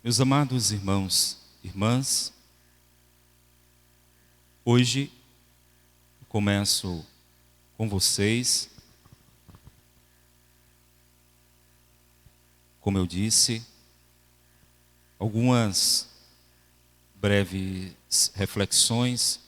Meus amados irmãos e irmãs, hoje começo com vocês, como eu disse, algumas breves reflexões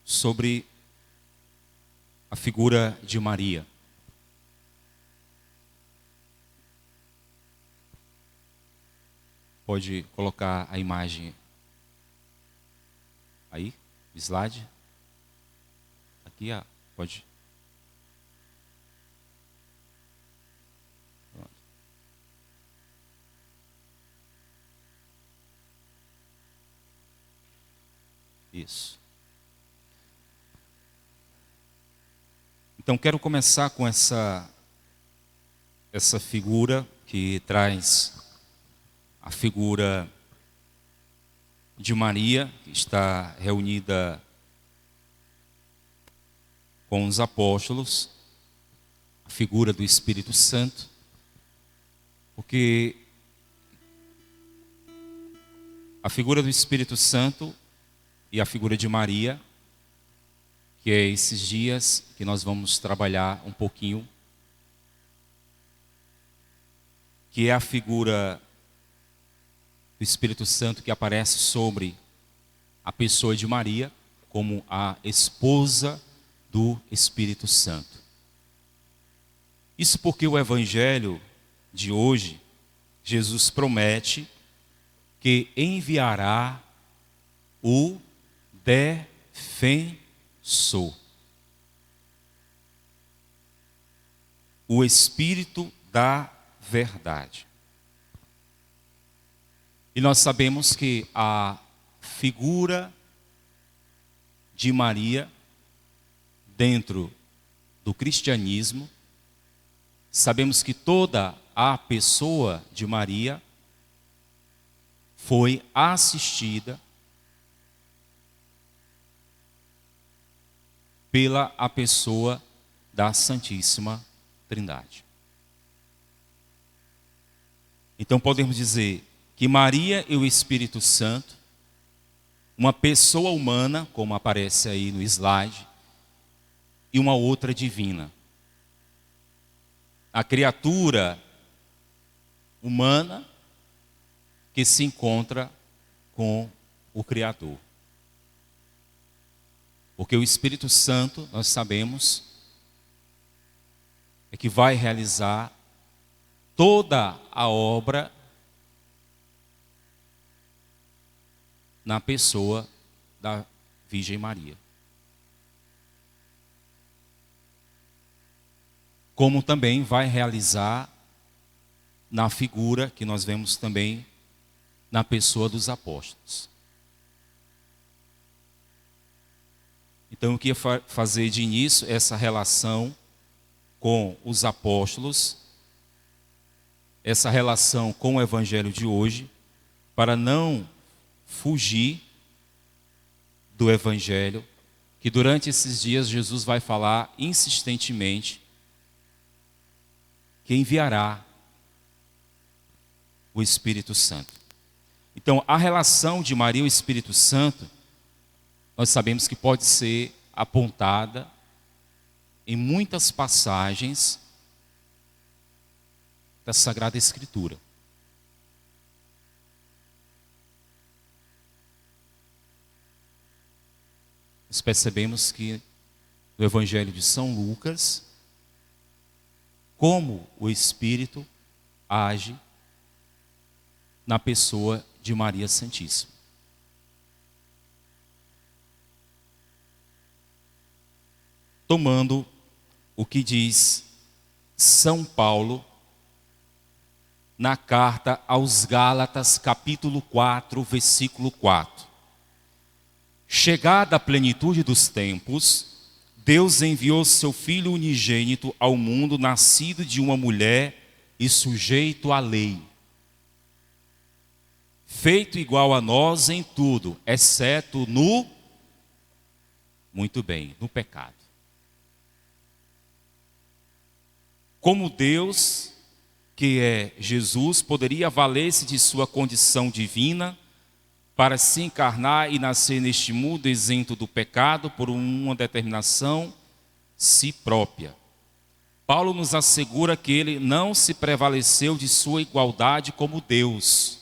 sobre a figura de Maria. Pode colocar a imagem aí, slide. Aqui, pode. Pronto. Isso. Então, quero começar com essa figura que traz a figura de Maria, que está reunida com os apóstolos, a figura do Espírito Santo, porque a figura do Espírito Santo e a figura de Maria, que é esses dias que nós vamos trabalhar um pouquinho, que é a figura do Espírito Santo que aparece sobre a pessoa de Maria como a esposa do Espírito Santo. Isso porque o Evangelho de hoje, Jesus promete que enviará o defensor, o Espírito da verdade. E nós sabemos que a figura de Maria dentro do cristianismo, sabemos que toda a pessoa de Maria foi assistida pela a pessoa da Santíssima Trindade. Então podemos dizer que Maria e o Espírito Santo, uma pessoa humana, como aparece aí no slide, e uma outra divina. A criatura humana que se encontra com o Criador. Porque o Espírito Santo, nós sabemos, é que vai realizar toda a obra na pessoa da Virgem Maria. Como também vai realizar na figura que nós vemos também na pessoa dos apóstolos. Então eu queria fazer de início essa relação com os apóstolos, essa relação com o Evangelho de hoje, para não fugir do Evangelho, que durante esses dias Jesus vai falar insistentemente que enviará o Espírito Santo. Então, a relação de Maria e o Espírito Santo, nós sabemos que pode ser apontada em muitas passagens da Sagrada Escritura. Nós percebemos que no Evangelho de São Lucas, como o Espírito age na pessoa de Maria Santíssima. Tomando o que diz São Paulo na carta aos Gálatas, capítulo 4, versículo 4. Chegada a plenitude dos tempos, Deus enviou seu Filho unigênito ao mundo, nascido de uma mulher e sujeito à lei. Feito igual a nós em tudo, exceto no pecado. Como Deus que é Jesus, poderia valer-se de sua condição divina para se encarnar e nascer neste mundo isento do pecado por uma determinação si própria. Paulo nos assegura que ele não se prevaleceu de sua igualdade como Deus,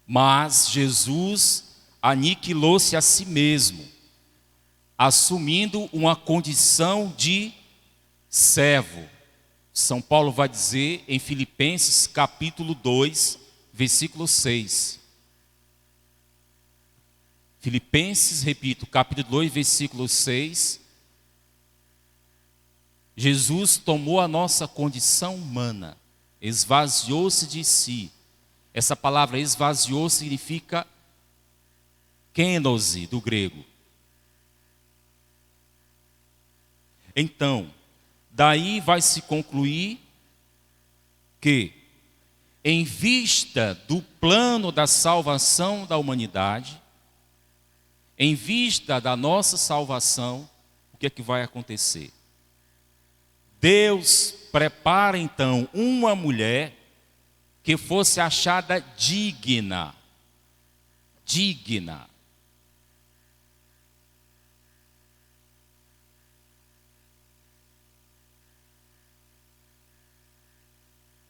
mas Jesus aniquilou-se a si mesmo, assumindo uma condição de servo. São Paulo vai dizer em Filipenses capítulo 2, versículo 6. Filipenses, repito, capítulo 2, versículo 6. Jesus tomou a nossa condição humana, esvaziou-se de si. Essa palavra esvaziou significa kenosi, do grego. Então, daí vai se concluir que, em vista do plano da salvação da humanidade, em vista da nossa salvação, o que é que vai acontecer? Deus prepara então uma mulher que fosse achada digna. Digna.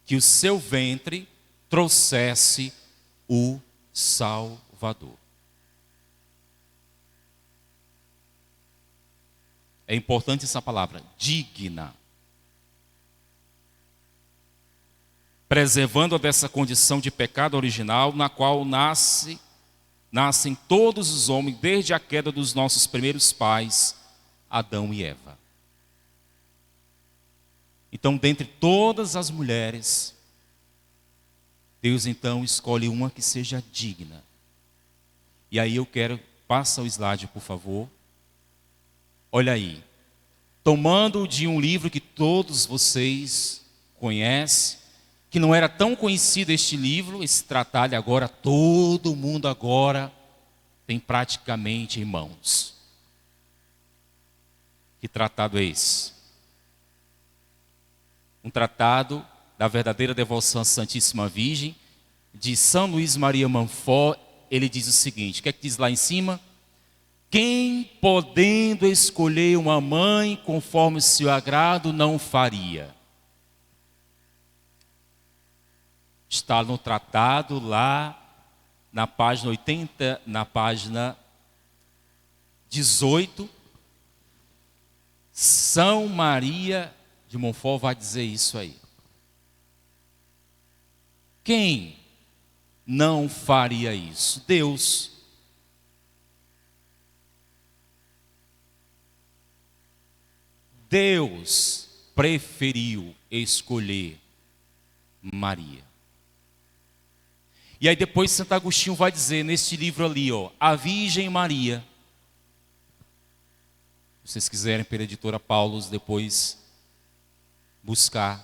Que o seu ventre trouxesse o Salvador. É importante essa palavra, digna. Preservando-a dessa condição de pecado original, na qual nascem todos os homens, desde a queda dos nossos primeiros pais, Adão e Eva. Então, dentre todas as mulheres, Deus então escolhe uma que seja digna. E aí eu quero, passa o slide, por favor. Olha aí, tomando de um livro que todos vocês conhecem, que não era tão conhecido este livro, esse tratado agora, todo mundo agora tem praticamente em mãos. Que tratado é esse? Um tratado da verdadeira devoção à Santíssima Virgem, de São Luís Maria Montfort. Ele diz o seguinte, o que é que diz lá em cima? Quem, podendo escolher uma mãe conforme o seu agrado, não faria? Está no tratado lá na página 80, na página 18. São Maria de Montfort vai dizer isso aí. Quem não faria isso? Deus. Deus preferiu escolher Maria. E aí depois Santo Agostinho vai dizer neste livro ali, ó, a Virgem Maria. Se vocês quiserem pela editora Paulus depois buscar.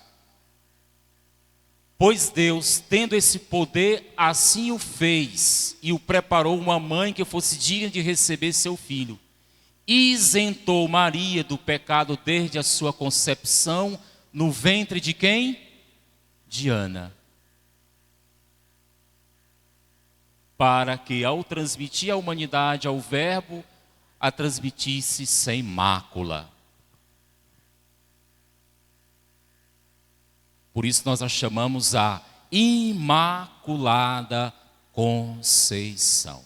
Pois Deus, tendo esse poder, assim o fez e o preparou uma mãe que fosse digna de receber seu filho. Isentou Maria do pecado desde a sua concepção no ventre de quem? De Ana. Para que ao transmitir a humanidade ao Verbo, a transmitisse sem mácula. Por isso nós a chamamos a Imaculada Conceição.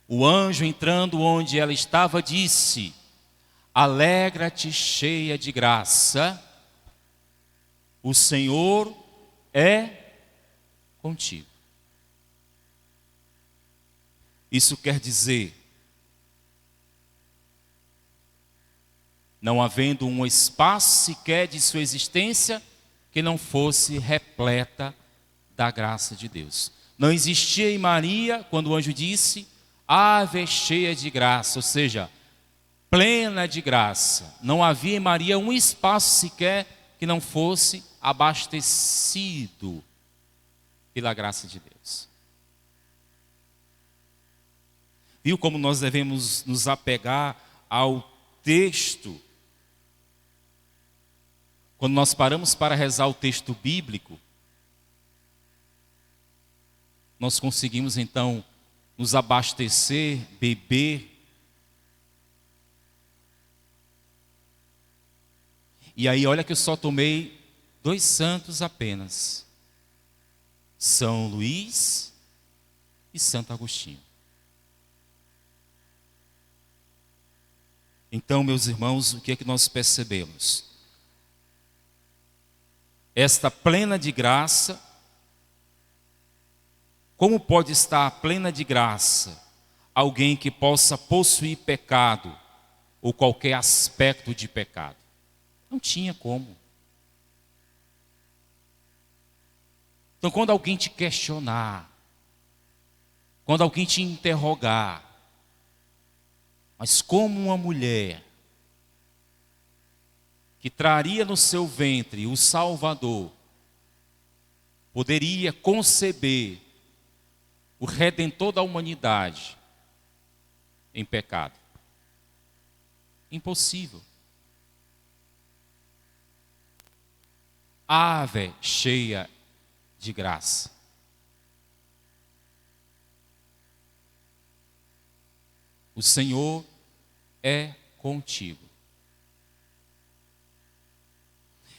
O anjo entrando onde ela estava disse: alegra-te, cheia de graça, o Senhor é contigo. Isso quer dizer, não havendo um espaço sequer de sua existência que não fosse repleta da graça de Deus. Não existia em Maria, quando o anjo disse, ave cheia de graça, ou seja, plena de graça. Não havia em Maria um espaço sequer que não fosse abastecido pela graça de Deus. Viu como nós devemos nos apegar ao texto Quando nós paramos para rezar o texto bíblico, nós conseguimos então nos abastecer, beber. E aí, olha que eu só tomei 2 santos apenas: São Luís e Santo Agostinho. Então, meus irmãos, o que é que nós percebemos? Esta plena de graça, como pode estar plena de graça alguém que possa possuir pecado ou qualquer aspecto de pecado? Não tinha como. Então, quando alguém te questionar, quando alguém te interrogar, mas como uma mulher que traria no seu ventre o Salvador poderia conceber o Redentor da humanidade em pecado? Impossível. Ave cheia de graça. O Senhor é contigo.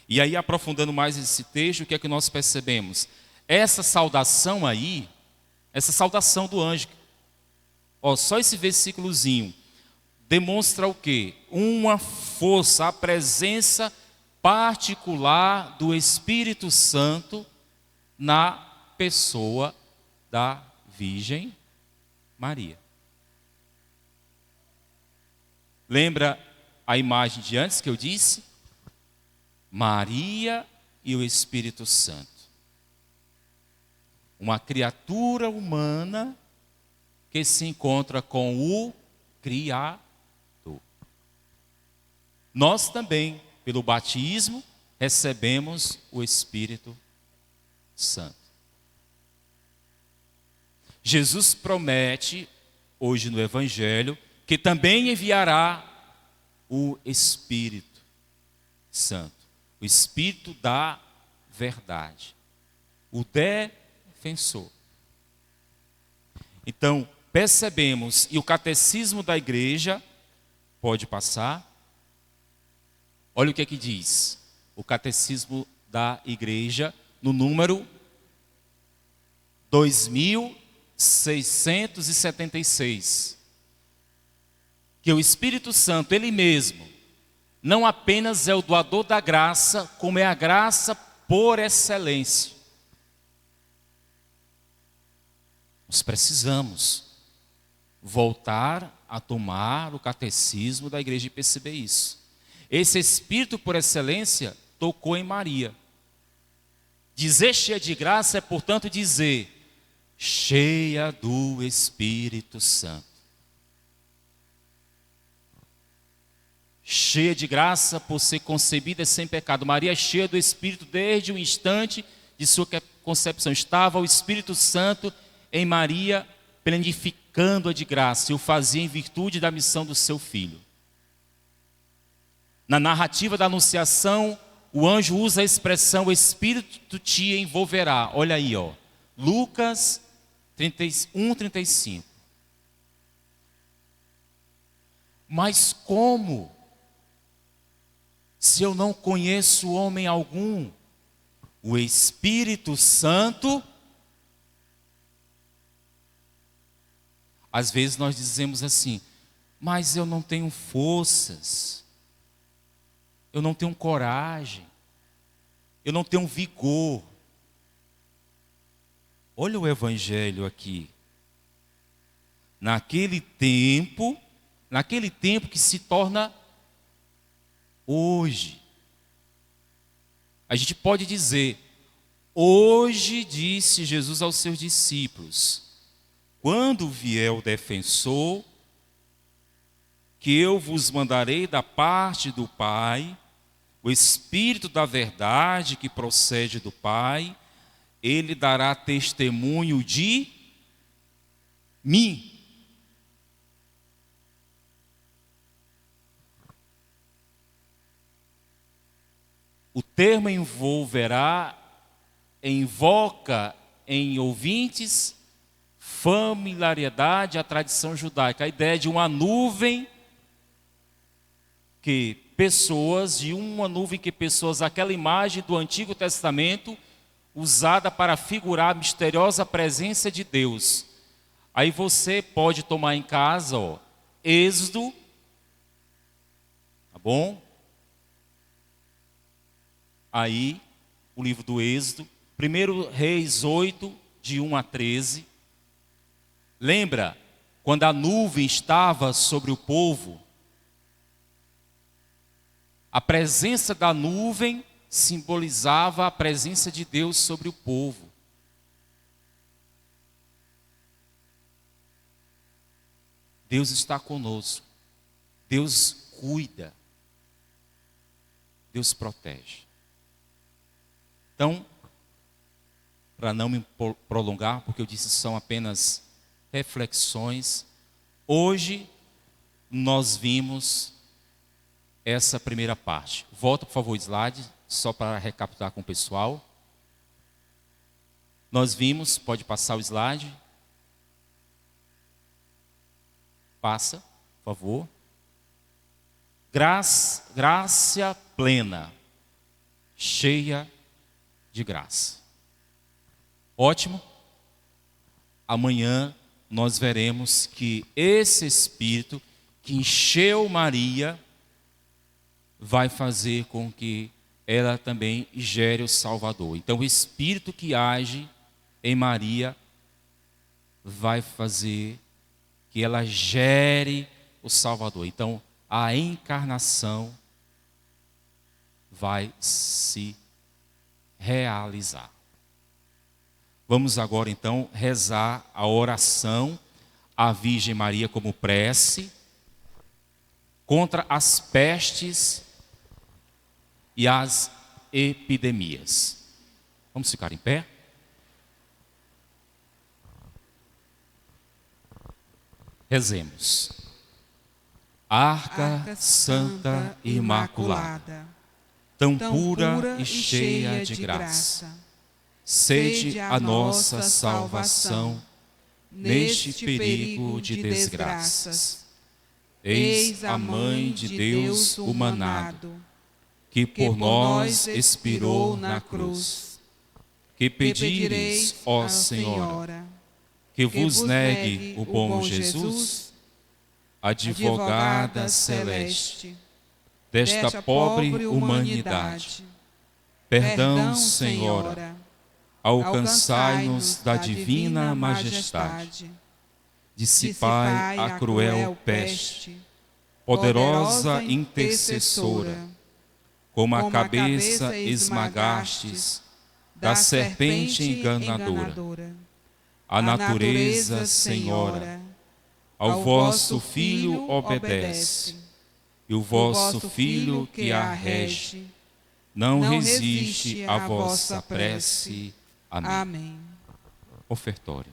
E aí, aprofundando mais esse texto, o que é que nós percebemos? Essa saudação aí, essa saudação do anjo, só esse versículozinho, demonstra o quê? Uma força, a presença particular do Espírito Santo na pessoa da Virgem Maria. Lembra a imagem de antes que eu disse? Maria e o Espírito Santo. Uma criatura humana que se encontra com o Criador. Nós também, pelo batismo, recebemos o Espírito Santo. Jesus promete, hoje no Evangelho, que também enviará o Espírito Santo, o Espírito da verdade, o defensor. Então, percebemos, e o catecismo da igreja, pode passar, olha o que é que diz, o catecismo da igreja, no número 2676, que o Espírito Santo, Ele mesmo, não apenas é o doador da graça, como é a graça por excelência. Nós precisamos voltar a tomar o catecismo da igreja e perceber isso. Esse Espírito por excelência tocou em Maria. Dizer cheia de graça é, portanto, dizer cheia do Espírito Santo. Cheia de graça por ser concebida sem pecado. Maria é cheia do Espírito desde o instante de sua concepção. Estava o Espírito Santo em Maria, plenificando-a de graça, e o fazia em virtude da missão do seu Filho. Na narrativa da Anunciação, o anjo usa a expressão: o Espírito te envolverá. Olha aí, Lucas 31:35. Mas como? Se eu não conheço homem algum, o Espírito Santo. Às vezes nós dizemos assim: mas eu não tenho forças, eu não tenho coragem, eu não tenho vigor. Olha o Evangelho aqui. Naquele tempo que se torna hoje. A gente pode dizer: hoje disse Jesus aos seus discípulos, quando vier o defensor, que eu vos mandarei da parte do Pai, o Espírito da verdade que procede do Pai, ele dará testemunho de mim. O termo invoca em ouvintes familiaridade à tradição judaica. A ideia de uma nuvem que pessoas, aquela imagem do Antigo Testamento, usada para figurar a misteriosa presença de Deus. Aí você pode tomar em casa, Êxodo, tá bom? Aí, o livro do Êxodo, 1 Reis 8, de 1 a 13. Lembra, quando a nuvem estava sobre o povo, a presença da nuvem simbolizava a presença de Deus sobre o povo. Deus está conosco. Deus cuida. Deus protege. Então, para não me prolongar, porque eu disse são apenas reflexões, hoje nós vimos essa primeira parte. Volta, por favor, o slide, só para recapitular com o pessoal. Nós vimos, pode passar o slide. Passa, por favor. Graça plena, cheia de graça. Ótimo. Amanhã nós veremos que esse Espírito que encheu Maria vai fazer com que ela também gere o Salvador. Então o Espírito que age em Maria vai fazer que ela gere o Salvador. Então a encarnação vai se realizar. Vamos agora então rezar a oração à Virgem Maria como prece contra as pestes e as epidemias. Vamos ficar em pé? Rezemos. Arca Santa e Imaculada, tão pura e cheia de graça, sede a nossa salvação neste perigo de desgraças. Eis a Mãe de Deus humanado, que por nós expirou na cruz. Que pedireis, ó Senhora, que vos negue o bom Jesus, advogada celeste desta pobre humanidade. Perdão, Senhora, alcançai-nos da divina majestade. Dissipai a cruel peste, poderosa intercessora, como a cabeça esmagastes da serpente enganadora. A natureza, Senhora, ao vosso Filho obedece, e o vosso Filho que a rege não resiste à vossa prece. Amém. Ofertório.